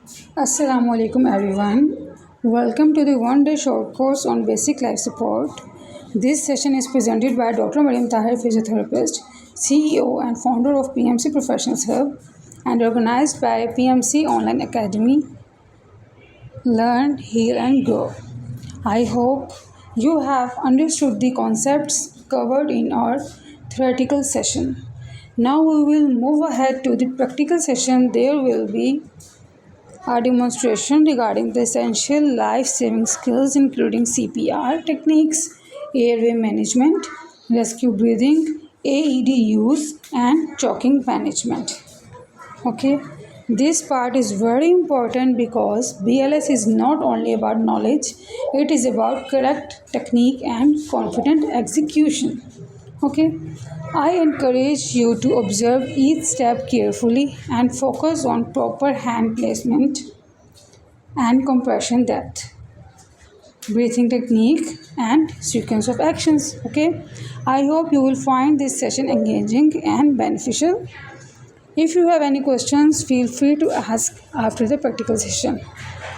Assalamu alaikum everyone. Welcome to the one-day short course on basic life support. This session is presented by Dr. Mariam Tahir, Physiotherapist, CEO and founder of PMC Professionals Hub and organized by PMC Online Academy. Learn, heal and grow. I hope you have understood the concepts covered in our theoretical session. Now we will move ahead to the practical session. There will be a demonstration regarding the essential life-saving skills including CPR techniques, airway management, rescue breathing, AED use and choking management. Okay, this part is very important because BLS is not only about knowledge, it is about correct technique and confident execution. Okay, I encourage you to observe each step carefully and focus on proper hand placement and compression depth, breathing technique and sequence of actions. Okay, I hope you will find this session engaging and beneficial. If you have any questions, feel free to ask after the practical session.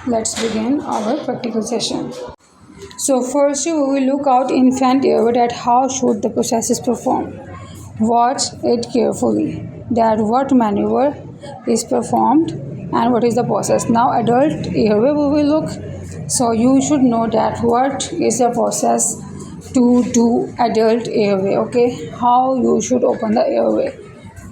Let's begin our practical session. So first we will look out infant airway at how should the process is performed. Watch it carefully that what maneuver is performed and what is the process. Now adult airway we will look. So you should know that what is the process to do adult airway. Okay, how you should open the airway,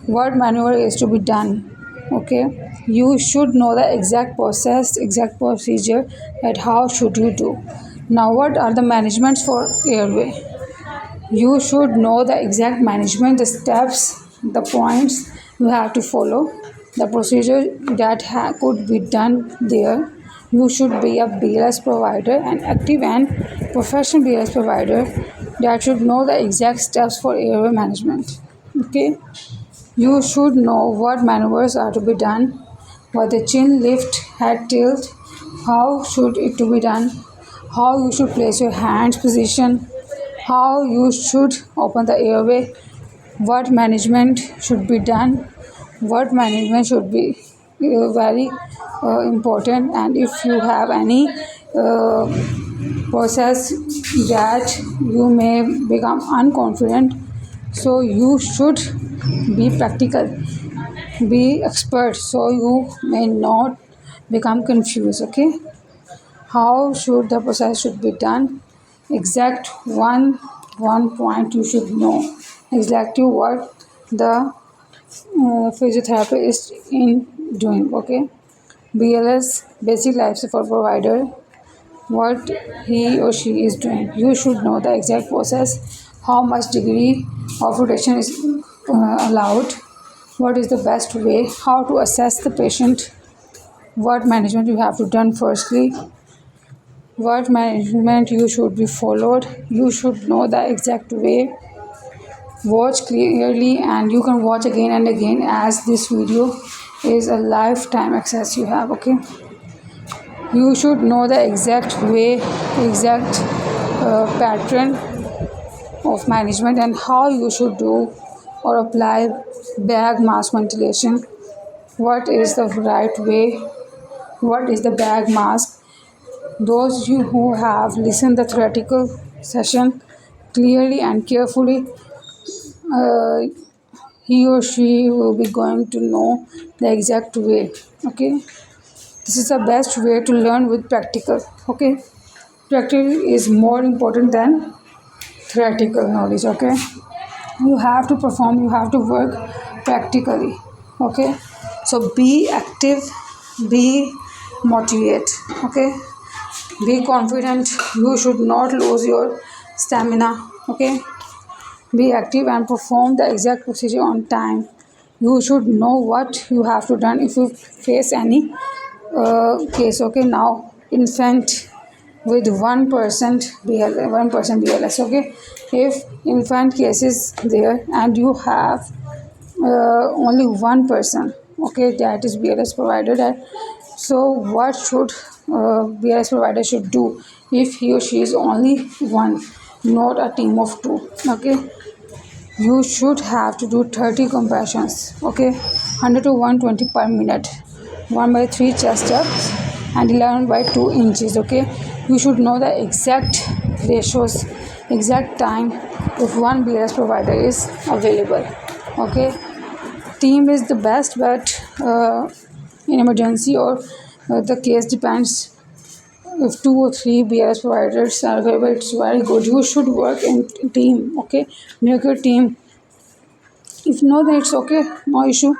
what maneuver is to be done. Okay, you should know the exact process, exact procedure that how should you do. Now what are the managements for airway? You should know the exact management, the steps, the points you have to follow, the procedure that could be done there. You should be a BLS provider, an active and professional BLS provider that should know the exact steps for airway management. Okay, you should know what maneuvers are to be done, what the chin lift, head tilt, how should it to be done, how you should place your hands position, how you should open the airway, what management should be done, what management should be very important, and if you have any process that you may become unconfident, so you should be practical, be expert, so you may not become confused. Okay, how should the process should be done, exact one point you should know exactly what the physiotherapy is in doing. Okay, BLS, basic life support provider, what he or she is doing. You should know the exact process, how much degree of rotation is allowed, what is the best way, how to assess the patient, what management you have to done firstly, what management you should be followed. You should know the exact way. Watch clearly and you can watch again and again as this video is a lifetime access you have. Okay, you should know the exact way, exact pattern of management and how you should do or apply bag mask ventilation. What is the right way, what is the bag mask. Those you who have listened the theoretical session clearly and carefully, he or she will be going to know the exact way. Okay, this is the best way to learn with practical. Okay, practical is more important than theoretical knowledge. Okay, you have to perform, you have to work practically. Okay, so be active, be motivate. Okay, be confident, you should not lose your stamina. Okay, be active and perform the exact procedure on time. You should know what you have to done if you face any case. Okay, now infant with 1% BLS. Okay, if infant case is there and you have only one person, okay, that is BLS provider, that so what should BLS provider should do if he or she is only one, not a team of two. Okay, you should have to do 30 compressions. Okay, 100 to 120 per minute. 1 by 3 chest ups, and 11 by 2 inches. Okay, you should know the exact ratios, exact time if one BLS provider is available. Okay, team is the best, but in emergency or the case depends. If 2 or 3 BLS providers are available, it's very good. You should work in team. Okay, make your team. If no, then it's okay, no issue.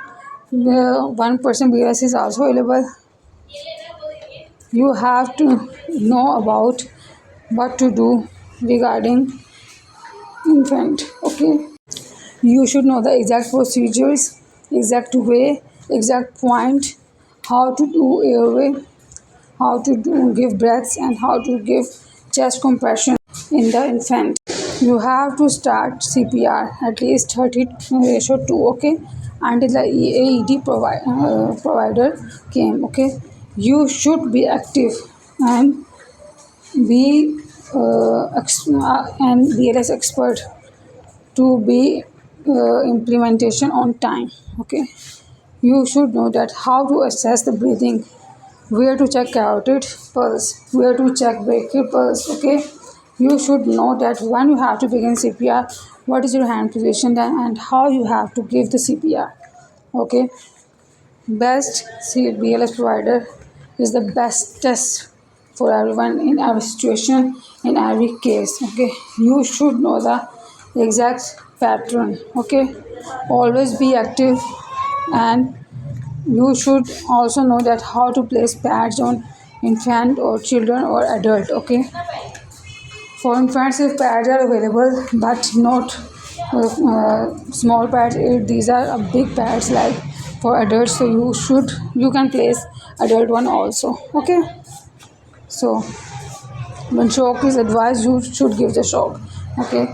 The one person BLS is also available. You have to know about what to do regarding infant. Okay, you should know the exact procedures, exact way, exact point, how to do airway, how to give breaths, and how to give chest compression in the infant. You have to start CPR at least 30:2. Okay, until the AED provider came. Okay, you should be active and be and BLS expert to be implementation on time. Okay, you should know that how to assess the breathing, where to check carotid pulse, where to check brachial pulse. Okay, you should know that when you have to begin CPR, what is your hand position then, and how you have to give the CPR. Okay, best BLS provider is the best test for everyone in every situation, in every case. Okay, you should know the exact pattern. Okay, always be active, and you should also know that how to place pads on infant or children or adult. Okay, for infants, if pads are available but not small pads, these are big pads like for adults, so you can place adult one also. Okay, so when shock is advised, you should give the shock. Okay,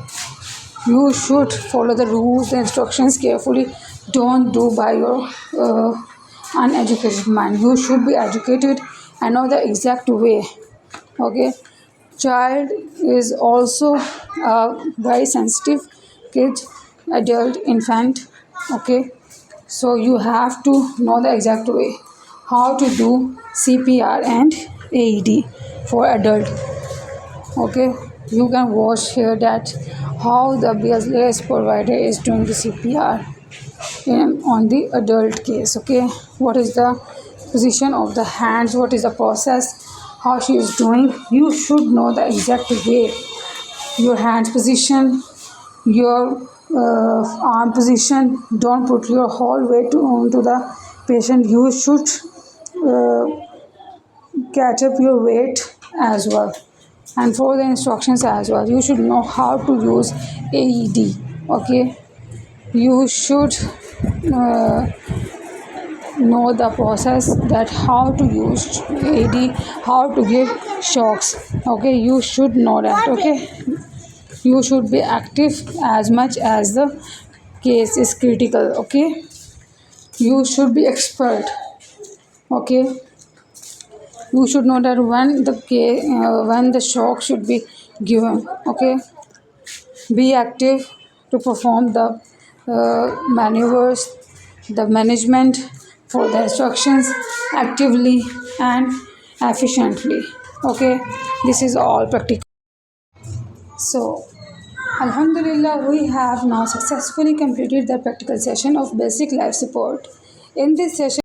you should follow the rules, the instructions carefully. Don't do by your uneducated mind. You should be educated and know the exact way. Okay, child is also a very sensitive kid, adult, infant. Okay, so you have to know the exact way how to do CPR and AED for adult. Okay, you can watch here that how the BLS provider is doing the CPR on the adult case. Okay, what is the position of the hands, what is the process, how she is doing. You should know the exact way, your hands position, your arm position. Don't put your whole weight onto the patient. You should uh, catch up your weight as well, and for the instructions as well. You should know how to use AED. Okay, you should uh, know the process, that how to use AED, how to give shocks. Okay, you should know that. Okay, you should be active as much as the case is critical. Okay, you should be expert. Okay, you should know that when the shock should be given. Okay, be active to perform the maneuvers, the management for the instructions actively and efficiently. Okay, this is all practical. So, Alhamdulillah, we have now successfully completed the practical session of basic life support. In this session,